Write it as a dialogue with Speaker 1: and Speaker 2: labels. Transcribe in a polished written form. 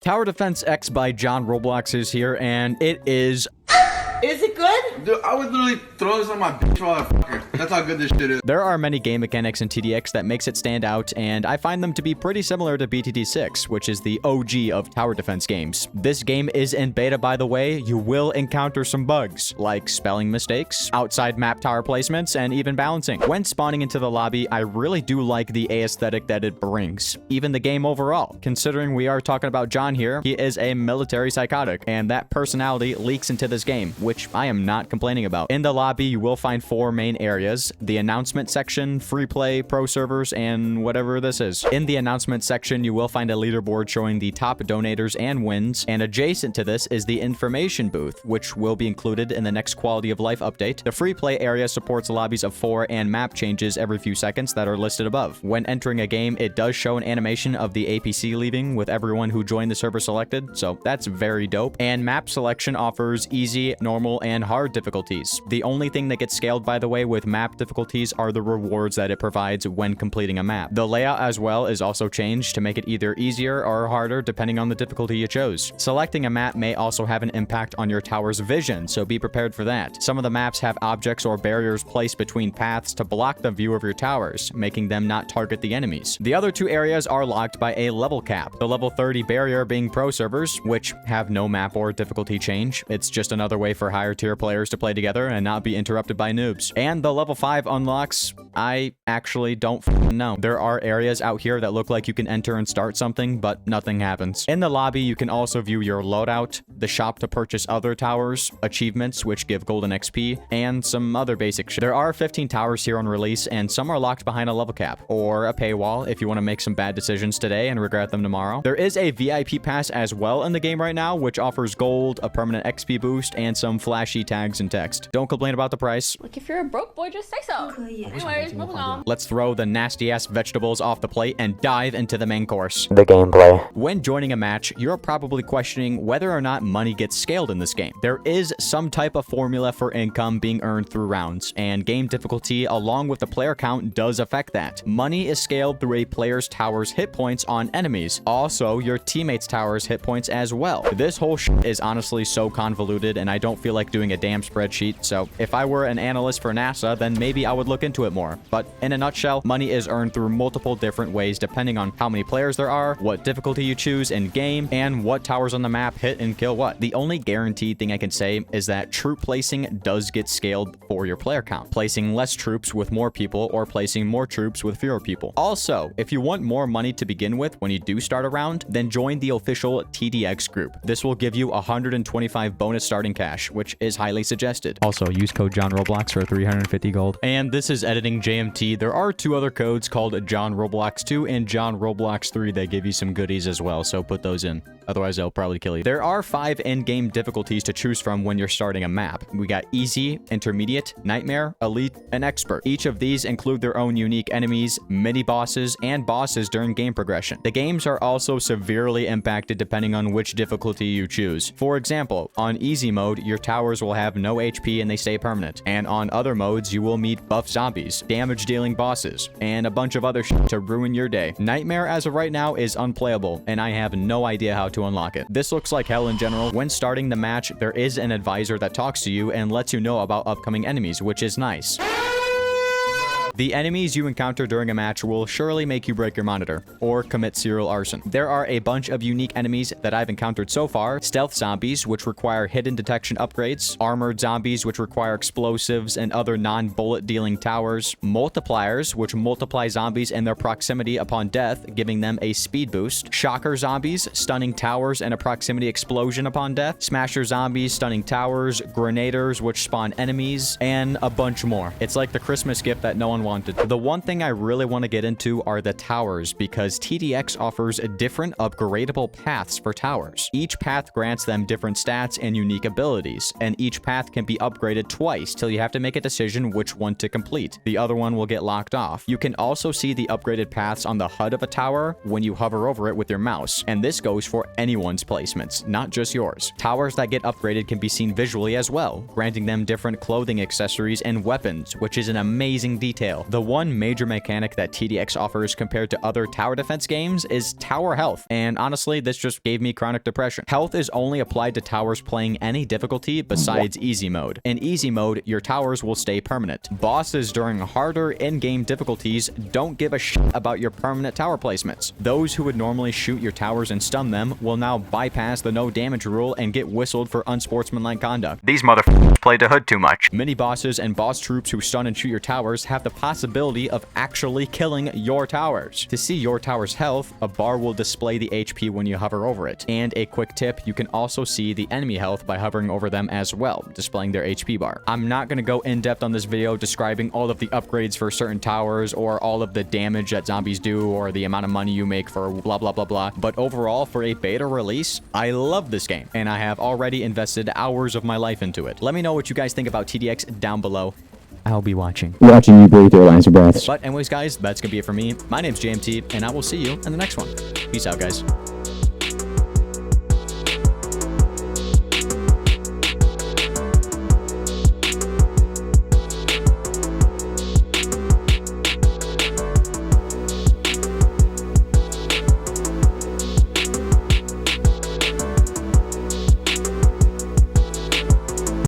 Speaker 1: Tower Defense X by John Roblox is here, and it is...
Speaker 2: Is it good?
Speaker 3: Dude, I would literally throw this on my bitch while I fuck her. That's how good this shit is.
Speaker 1: There are many game mechanics in TDX that makes it stand out, and I find them to be pretty similar to BTD6, which is the OG of tower defense games. This game is in beta, by the way. You will encounter some bugs, like spelling mistakes, outside map tower placements, and even balancing. When spawning into the lobby, I really do like the aesthetic that it brings. Even the game overall. Considering we are talking about John here, he is a military psychotic, and that personality leaks into this game, which I am not complaining about. In the lobby, you will find 4 main areas: the announcement section, free play, pro servers, and whatever this is. In the announcement section, you will find a leaderboard showing the top donators and wins, and adjacent to this is the information booth, which will be included in the next quality of life update. The free play area supports lobbies of 4 and map changes every few seconds that are listed above. When entering a game, it does show an animation of the APC leaving with everyone who joined the server selected, so that's very dope. And map selection offers easy, normal, and hard difficulties. The only thing that gets scaled, by the way, with map difficulties are the rewards that it provides when completing a map. The layout as well is also changed to make it either easier or harder depending on the difficulty you chose. Selecting a map may also have an impact on your tower's vision, so be prepared for that. Some of the maps have objects or barriers placed between paths to block the view of your towers, making them not target the enemies. The other 2 areas are locked by a level cap. The level 30 barrier being pro servers, which have no map or difficulty change. It's just another way for higher tier players to play together and not be interrupted by noobs. And the level 5 unlocks, I actually don't know. There are areas out here that look like you can enter and start something, but nothing happens. In the lobby, you can also view your loadout, the shop to purchase other towers, achievements which give golden XP, and some other basic shit. There are 15 towers here on release, and some are locked behind a level cap, or a paywall if you want to make some bad decisions today and regret them tomorrow. There is a VIP pass as well in the game right now, which offers gold, a permanent XP boost, and some flashy tags and text. Don't complain about the price.
Speaker 4: Look, if you're a broke boy, just say so. Anyways, moving on.
Speaker 1: Let's throw the nasty-ass vegetables off the plate and dive into the main course.
Speaker 5: The gameplay.
Speaker 1: When joining a match, you're probably questioning whether or not money gets scaled in this game. There is some type of formula for income being earned through rounds, and game difficulty along with the player count does affect that. Money is scaled through a player's tower's hit points on enemies. Also, your teammates' tower's hit points as well. This whole shit is honestly so convoluted, and I don't feel like doing a damn spreadsheet, so if I were an analyst for NASA, then maybe I would look into it more. But in a nutshell, money is earned through multiple different ways depending on how many players there are, what difficulty you choose in game, and what towers on the map hit and kill what. The only guaranteed thing I can say is that troop placing does get scaled for your player count, placing less troops with more people or placing more troops with fewer people. Also, if you want more money to begin with when you do start a round, then join the official TDX group. This will give you 125 bonus starting cash, which is highly suggested. Also, use code John Roblox for 350 gold. And this is editing JMT. There are 2 other codes called John Roblox 2 and John Roblox 3 that give you some goodies as well, so put those in. Otherwise, they'll probably kill you. There are 5 in-game difficulties to choose from when you're starting a map. We got Easy, Intermediate, Nightmare, Elite, and Expert. Each of these include their own unique enemies, mini-bosses, and bosses during game progression. The games are also severely impacted depending on which difficulty you choose. For example, on Easy mode, your towers will have no HP and they stay permanent. And on other modes, you will meet buff zombies, damage-dealing bosses, and a bunch of other shit to ruin your day. Nightmare, as of right now, is unplayable, and I have no idea how to unlock it. This looks like hell in general. When starting the match, there is an advisor that talks to you and lets you know about upcoming enemies, which is nice. The enemies you encounter during a match will surely make you break your monitor or commit serial arson. There are a bunch of unique enemies that I've encountered so far: stealth zombies, which require hidden detection upgrades, armored zombies, which require explosives and other non-bullet dealing towers, multipliers, which multiply zombies and their proximity upon death, giving them a speed boost, shocker zombies, stunning towers and a proximity explosion upon death, smasher zombies, stunning towers, grenaders, which spawn enemies, and a bunch more. It's like the Christmas gift that no one wanted. The one thing I really want to get into are the towers, because TDX offers different upgradable paths for towers. Each path grants them different stats and unique abilities, and each path can be upgraded twice till you have to make a decision which one to complete. The other one will get locked off. You can also see the upgraded paths on the HUD of a tower when you hover over it with your mouse, and this goes for anyone's placements, not just yours. Towers that get upgraded can be seen visually as well, granting them different clothing accessories and weapons, which is an amazing detail scale. The one major mechanic that TDX offers compared to other tower defense games is tower health, and honestly, this just gave me chronic depression. Health is only applied to towers playing any difficulty besides easy mode. In easy mode, your towers will stay permanent. Bosses during harder in-game difficulties don't give a shit about your permanent tower placements. Those who would normally shoot your towers and stun them will now bypass the no damage rule and get whistled for unsportsmanlike conduct. These motherfuckers play the hood too much. Mini bosses and boss troops who stun and shoot your towers have the possibility of actually killing your towers. To see your tower's health, a bar will display the HP when you hover over it. And a quick tip, you can also see the enemy health by hovering over them as well, displaying their HP bar. I'm not going to go in depth on this video describing all of the upgrades for certain towers or all of the damage that zombies do or the amount of money you make for blah blah blah blah, but overall for a beta release, I love this game and I have already invested hours of my life into it. Let me know what you guys think about TDX down below. I'll be watching.
Speaker 5: Watching you breathe your lines of breaths.
Speaker 1: But anyways guys, that's gonna be it for me. My name's JMT and I will see you in the next one. Peace out guys.